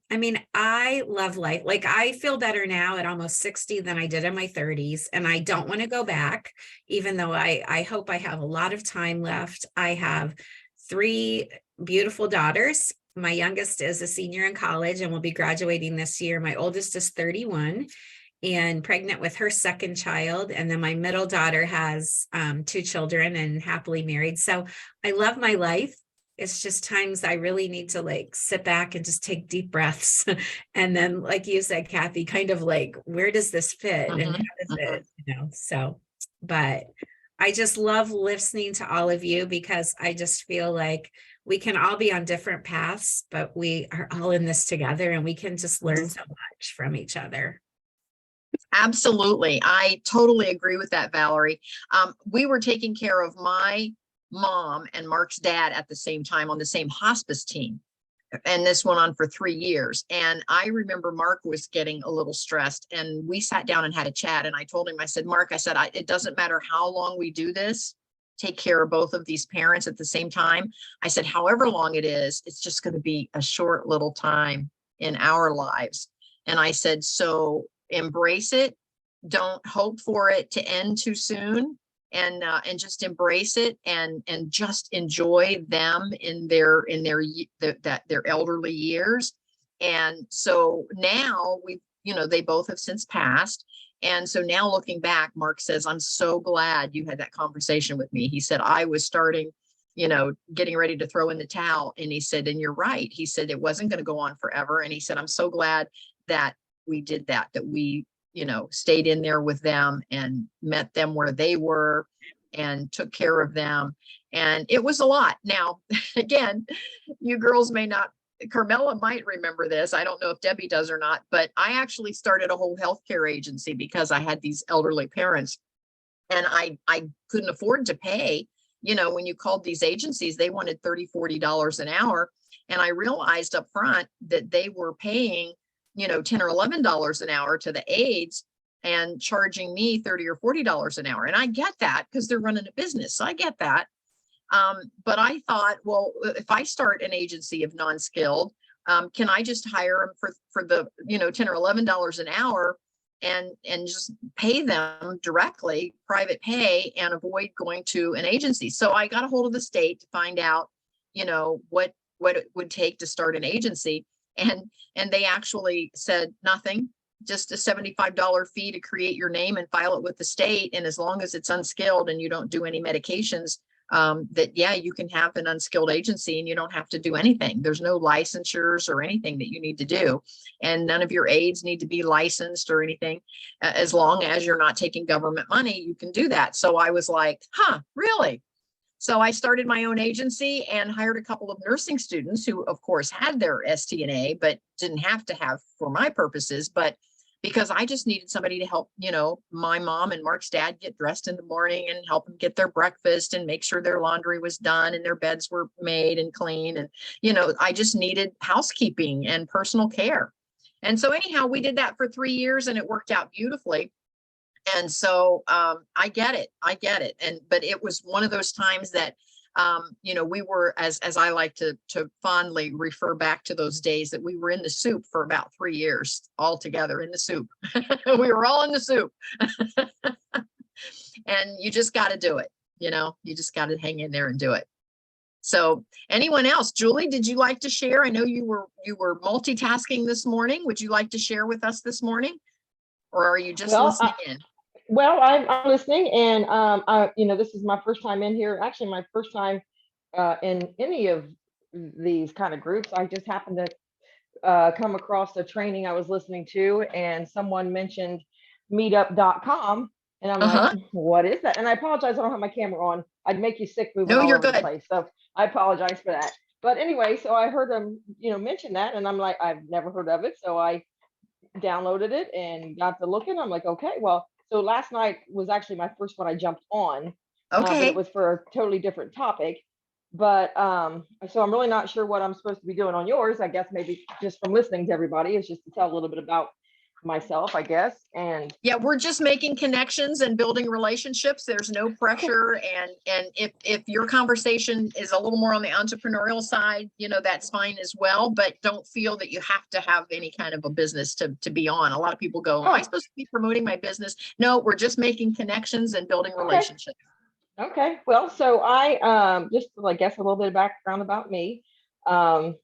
I love life. Like I feel better now at almost 60 than I did in my 30s. And I don't want to go back, even though I hope I have a lot of time left. I have 3 beautiful daughters. My youngest is a senior in college and will be graduating this year. My oldest is 31 and pregnant with her second child. And then my middle daughter has 2 children and happily married. So I love my life. It's just times I really need to like sit back and just take deep breaths. And then, like you said, Kathy, kind of like, where does this fit and how does it, so, but I just love listening to all of you because I just feel like we can all be on different paths, but we are all in this together and we can just learn so much from each other. Absolutely. I totally agree with that, Valerie. We were taking care of my mom and Mark's dad at the same time on the same hospice team. And this went on for 3 years. And I remember Mark was getting a little stressed, and we sat down and had a chat. And I told him, I said, Mark, I said, it doesn't matter how long we do this, take care of both of these parents at the same time. I said, however long it is, it's just going to be a short little time in our lives. And I said, so embrace it. Don't hope for it to end too soon. And just embrace it and just enjoy them in their elderly years. And so now they both have since passed. And so now looking back, Mark says, I'm so glad you had that conversation with me. He said, I was starting, getting ready to throw in the towel. And he said, and you're right. He said, it wasn't going to go on forever. And he said, I'm so glad that we did that we stayed in there with them and met them where they were and took care of them. And it was a lot. Now, again, you girls may not, Carmella might remember this. I don't know if Debbie does or not, but I actually started a whole healthcare agency because I had these elderly parents and I couldn't afford to pay. When you called these agencies, they wanted $30, $40 an hour. And I realized up front that they were paying $10 or $11 an hour to the aides and charging me $30 or $40 an hour. And I get that because they're running a business. So I get that. But I thought, well, if I start an agency of non-skilled, can I just hire them for the, $10 or $11 an hour and just pay them directly, private pay, and avoid going to an agency. So I got a hold of the state to find out, what it would take to start an agency. And they actually said nothing, just a $75 fee to create your name and file it with the state. And as long as it's unskilled and you don't do any medications, you can have an unskilled agency and you don't have to do anything. There's no licensures or anything that you need to do. And none of your aides need to be licensed or anything. As long as you're not taking government money, you can do that. So I was like, really? So I started my own agency and hired a couple of nursing students who, of course, had their STNA, but didn't have to have for my purposes. But because I just needed somebody to help, my mom and Mark's dad get dressed in the morning and help them get their breakfast and make sure their laundry was done and their beds were made and clean. And, I just needed housekeeping and personal care. And so anyhow, we did that for 3 years and it worked out beautifully. And so I get it. But it was one of those times that, we were, as I like to fondly refer back to those days, that we were in the soup for about 3 years all together in the soup. We were all in the soup. And you just got to do it. You just got to hang in there and do it. So anyone else? Julie, did you like to share? I know you were multitasking this morning. Would you like to share with us this morning? Or are you just listening in? Well, I'm listening, and this is my first time in here. Actually, my first time in any of these kind of groups. I just happened to come across a training I was listening to, and someone mentioned meetup.com, and I'm like, what is that? And I apologize, I don't have my camera on. I'd make you sick moving all over the place, so I apologize for that. But anyway, so I heard them, mention that, and I'm like, I've never heard of it, so I downloaded it and got to looking. I'm like, okay, well. So last night was actually my first one I jumped on. But it was for a totally different topic. But so I'm really not sure what I'm supposed to be doing on yours. I guess maybe just from listening to everybody is just to tell a little bit about myself, I guess. And yeah, we're just making connections and building relationships. There's no pressure. And if your conversation is a little more on the entrepreneurial side, that's fine as well. But don't feel that you have to have any kind of a business to be on. A lot of people go, am I supposed to be promoting my business? No, we're just making connections and building relationships. Okay. Well, so I just, I guess, a little bit of background about me. I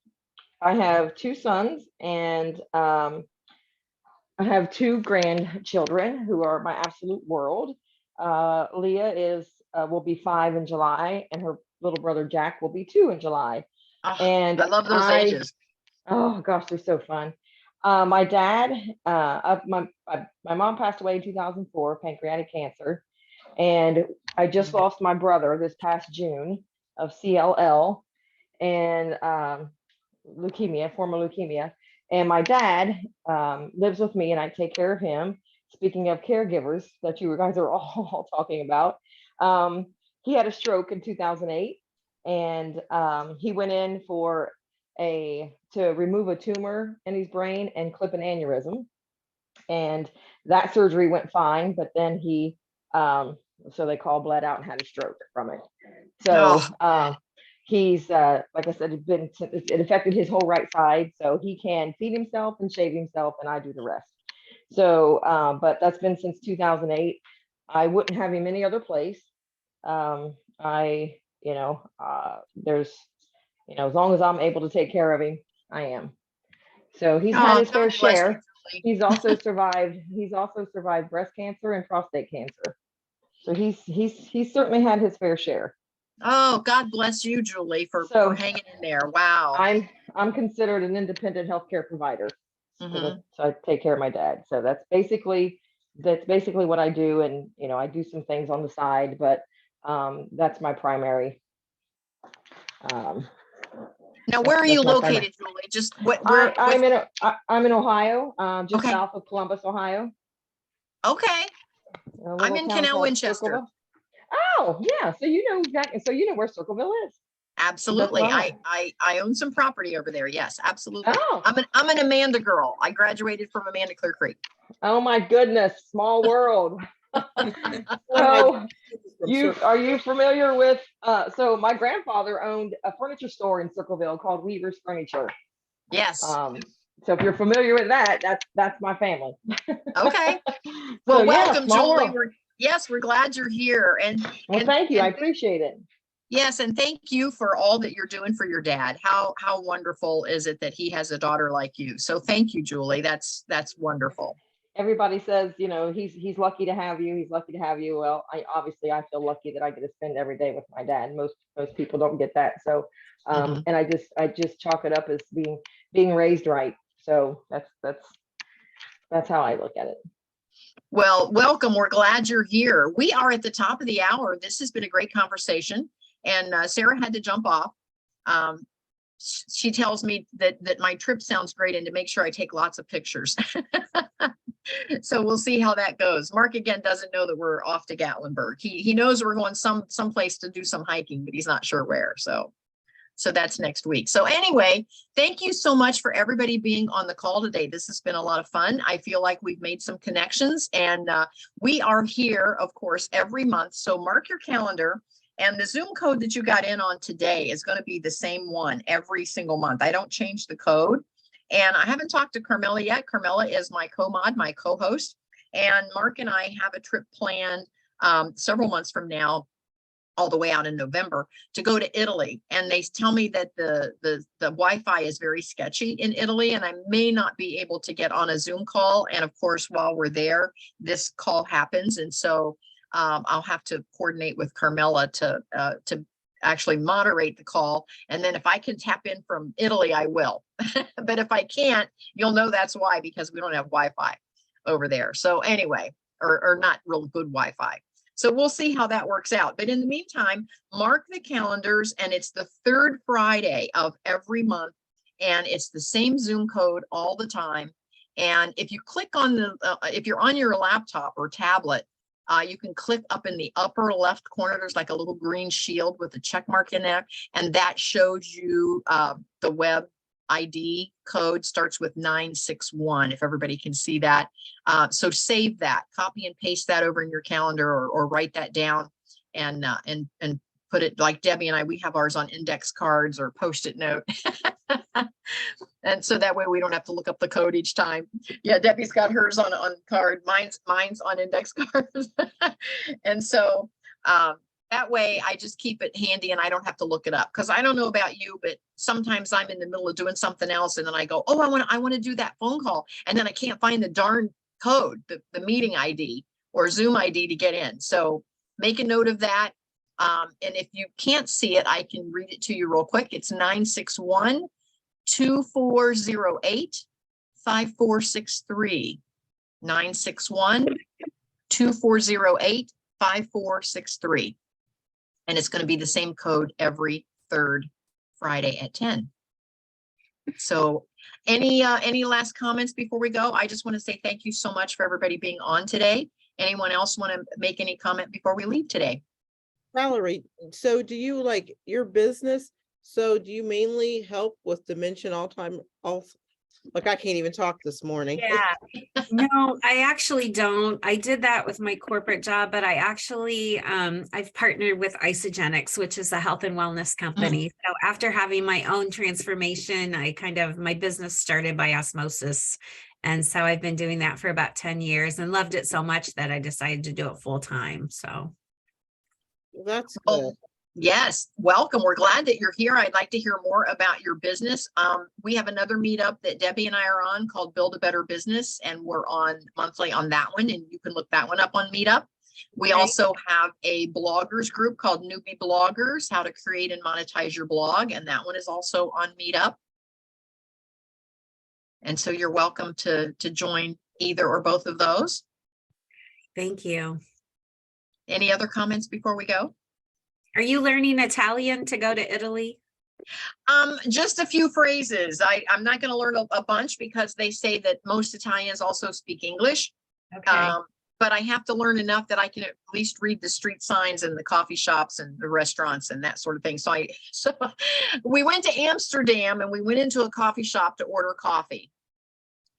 have 2 sons, and I have 2 grandchildren who are my absolute world. Leah will be 5 in July, and her little brother Jack will be 2 in July. And I love those ages. Oh gosh, they're so fun. My dad, my mom passed away in 2004, pancreatic cancer, and I just lost my brother this past June of CLL. and leukemia, former leukemia. And my dad lives with me, and I take care of him. Speaking of caregivers that you guys are all talking about, he had a stroke in 2008, and he went in for to remove a tumor in his brain and clip an aneurysm. And that surgery went fine, but then he, so they bled out and had a stroke from it. So he's, like I said, it affected his whole right side. So he can feed himself and shave himself, and I do the rest. So, but that's been since 2008. I wouldn't have him any other place. There's, as long as I'm able to take care of him, I am. So he's had his fair share. He's also survived breast cancer and prostate cancer. So he's certainly had his fair share. Oh, God bless you, Julie, for hanging in there. Wow. I'm considered an independent healthcare provider. So I take care of my dad. So that's basically what I do. And, I do some things on the side, but that's my primary. Now, where are you located, Julie? Just where? I'm in Ohio, just south of Columbus, Ohio. Okay. I'm in Canal Winchester. Oh, yeah. So exactly. So where Circleville is. Absolutely. I own some property over there. Yes, absolutely. Oh. I'm an Amanda girl. I graduated from Amanda Clear Creek. Oh my goodness, small world. So are you familiar with so my grandfather owned a furniture store in Circleville called Weaver's Furniture. Yes. So if you're familiar with that, that's my family. Okay. Well, So, welcome, Julie. world. We're glad you're here. And thank you. I appreciate it. Yes, and thank you for all that you're doing for your dad. How wonderful is it that he has a daughter like you? So thank you, Julie. That's wonderful. Everybody says, he's lucky to have you. He's lucky to have you. Well, I feel lucky that I get to spend every day with my dad. Most people don't get that. So, and I just chalk it up as being raised right. So that's how I look at it. Well, welcome. We're glad you're here. We are at the top of the hour. This has been a great conversation, and Sarah had to jump off. She tells me that my trip sounds great, and to make sure I take lots of pictures. So we'll see how that goes. Mark again doesn't know that we're off to Gatlinburg. He knows we're going someplace to do some hiking, but he's not sure where. So that's next week. So anyway, thank you so much for everybody being on the call today. This has been a lot of fun. I feel like we've made some connections, and we are here, of course, every month. So mark your calendar, and the Zoom code that you got in on today is going to be the same one every single month. I don't change the code. And I haven't talked to Carmella yet. Carmella is my co-mod, my co-host, and Mark and I have a trip planned several months from now, all the way out in November, to go to Italy. And they tell me that the Wi-Fi is very sketchy in Italy, and I may not be able to get on a Zoom call. And of course, while we're there, this call happens. And so I'll have to coordinate with Carmella to actually moderate the call. And then if I can tap in from Italy, I will. But if I can't, you'll know that's why, because we don't have Wi-Fi over there. So anyway, or not real good Wi-Fi. So we'll see how that works out. But in the meantime, mark the calendars, and it's the third Friday of every month, and it's the same Zoom code all the time. And if you click on if you're on your laptop or tablet, you can click up in the upper left corner. There's like a little green shield with a check mark in there, and that shows you the web ID code starts with 961, if everybody can see that. So save that, copy and paste that over in your calendar, or write that down and put it, like Debbie and I, we have ours on index cards or Post-it note. And so that way we don't have to look up the code each time. Yeah, Debbie's got hers on card. Mine's on index cards. And so that way I just keep it handy and I don't have to look it up, because I don't know about you, but sometimes I'm in the middle of doing something else and then I go, oh, I want to do that phone call, and then I can't find the darn code, the meeting ID or Zoom ID to get in. So make a note of that. And if you can't see it, I can read it to you real quick. It's 961-2408-5463. 961-2408-5463. And it's going to be the same code every third Friday at 10. So any last comments before we go? I just want to say thank you so much for everybody being on today. Anyone else want to make any comment before we leave today? Valerie, so do you like your business? So do you mainly help with dementia, Alzheimer's? Like I can't even talk this morning. Yeah. No, I actually don't. I did that with my corporate job, but I actually, I've partnered with Isogenics, which is a health and wellness company. So after having my own transformation, my business started by osmosis. And so I've been doing that for about 10 years and loved it so much that I decided to do it full time. So. That's good. Oh, yes, welcome. We're glad that you're here. I'd like to hear more about your business. We have another meetup that Debbie and I are on called Build a Better Business, and we're on monthly on that one, and you can look that one up on Meetup. We also have a bloggers group called Newbie Bloggers, how to create and monetize your blog, and that one is also on Meetup. And so you're welcome to join either or both of those. Thank you. Any other comments before we go? Are you learning Italian to go to Italy? Just a few phrases. I'm not going to learn a bunch because they say that most Italians also speak English. Okay. But I have to learn enough that I can at least read the street signs and the coffee shops and the restaurants and that sort of thing. So we went to Amsterdam and we went into a coffee shop to order coffee.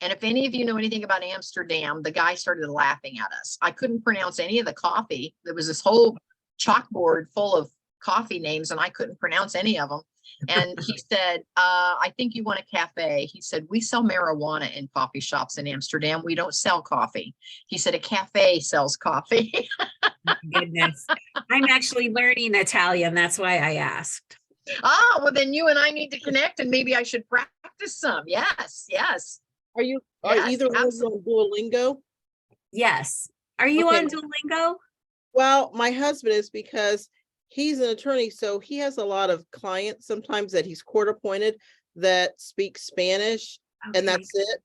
And if any of you know anything about Amsterdam, the guy started laughing at us. I couldn't pronounce any of the coffee. There was this whole chalkboard full of coffee names and I couldn't pronounce any of them. And he said, I think you want a cafe. He said, we sell marijuana in coffee shops in Amsterdam. We don't sell coffee. He said, a cafe sells coffee. My goodness. I'm actually learning Italian. That's why I asked. Oh, well, then you and I need to connect and maybe I should practice some. Yes, yes. Are either Yes, one of you on Duolingo? Yes. Are you Okay. on Duolingo? Well, my husband is because he's an attorney, so he has a lot of clients sometimes that he's court appointed that speak Spanish, and Okay. that's it.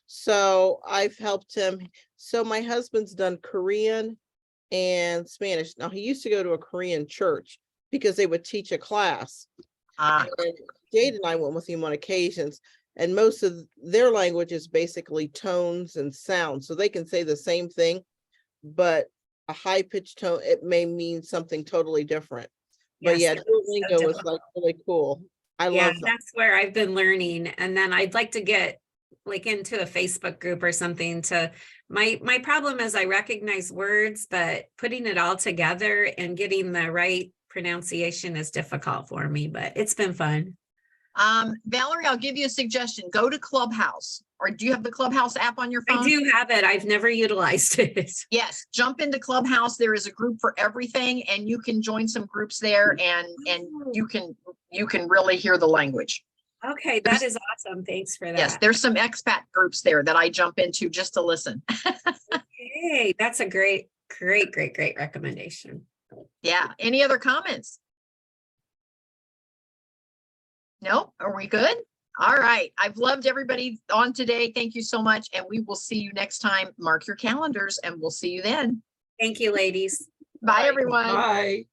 So I've helped him. So my husband's done Korean and Spanish. Now he used to go to a Korean church because they would teach a class. And Jade and I went with him on occasions, and most of their language is basically tones and sounds. So they can say the same thing, but a high pitched tone, it may mean something totally different. But Yes, yeah, it is so Duolingo is difficult. like really cool. I Yeah, love that. that's where I've been learning. And then I'd like to get like into a Facebook group or something to, my problem is I recognize words, but putting it all together and getting the right pronunciation is difficult for me, but it's been fun. Valerie, I'll give you a suggestion. Go to Clubhouse, or do you have the Clubhouse app on your phone? I do have it. I've never utilized it. Yes, jump into Clubhouse. There is a group for everything and you can join some groups there and you can really hear the language. Okay, that is awesome. Thanks for that. Yes, there's some expat groups there that I jump into just to listen. Hey, that's a great recommendation. Yeah. Any other comments? No? Are we good? All right. I've loved everybody on today. Thank you so much. And we will see you next time. Mark your calendars and we'll see you then. Thank you, ladies. Bye, everyone. Bye.